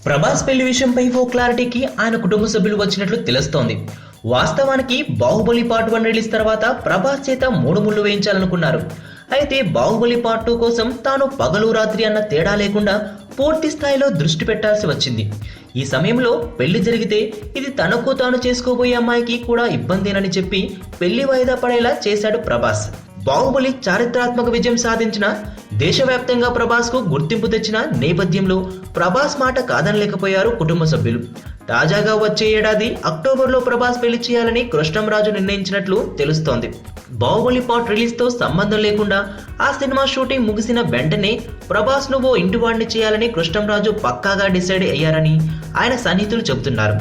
ప్రభాస్ పెళ్లి విషయంపై ఓ క్లారిటీకి ఆయన కుటుంబ సభ్యులు వచ్చినట్లు తెలుస్తోంది. వాస్తవానికి బాహుబలి పార్ట్ 1 రిలీజ్ తర్వాత ప్రభాస్ చేత 3 ముళ్ళు వేయించాలనుకున్నారు. అయితే బాహుబలి పార్ట్ 2 కోసం తాను పగలు రాత్రి అన్న తేడా లేకుండా పూర్తి స్థాయిలో దృష్టి పెట్టాల్సి వచ్చింది. ఈ సమయంలో పెళ్లి జరిగితే ఇది తనకు తాను చేసుకోబోయే అమ్మాయికి కూడా ఇబ్బందేనని చెప్పి పెళ్లి వాయిదా పడేలా చేశాడు ప్రభాస్. బాహుబలి చారిత్రాత్మక విజయం సాధించిన, దేశవ్యాప్తంగా ప్రభాస్ కు గుర్తింపు తెచ్చిన నేపథ్యంలో ప్రభాస్ మాట కాదనలేకపోయారు కుటుంబ సభ్యులు. తాజాగా వచ్చే ఏడాది అక్టోబర్లో ప్రభాస్ పెళ్లి చేయాలని కృష్ణంరాజు నిర్ణయించినట్లు తెలుస్తోంది. బాహుబలి పార్ట్ రిలీజ్ తో సంబంధం లేకుండా ఆ సినిమా షూటింగ్ ముగిసిన వెంటనే ప్రభాస్ ను ఓ ఇంటివాడిని చేయాలని కృష్ణంరాజు పక్కాగా డిసైడ్ అయ్యారని ఆయన సన్నిహితులు చెబుతున్నారు.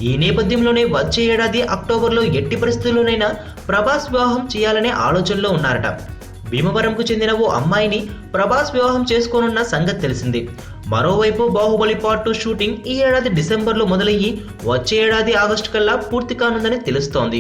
ఈ నేపథ్యంలోనే వచ్చే ఏడాది అక్టోబర్లో ఎట్టి పరిస్థితుల్లోనైనా ప్రభాస్ వివాహం చేయాలనే ఆలోచనలో ఉన్నారట. భీమవరంకు చెందిన ఓ అమ్మాయిని ప్రభాస్ వివాహం చేసుకోనున్న సంగతి తెలిసింది. మరోవైపు బాహుబలి పార్ట్ 2 షూటింగ్ ఈ ఏడాది డిసెంబర్లో మొదలయ్యి వచ్చే ఏడాది ఆగస్టు కల్లా పూర్తి కానుందని తెలుస్తోంది.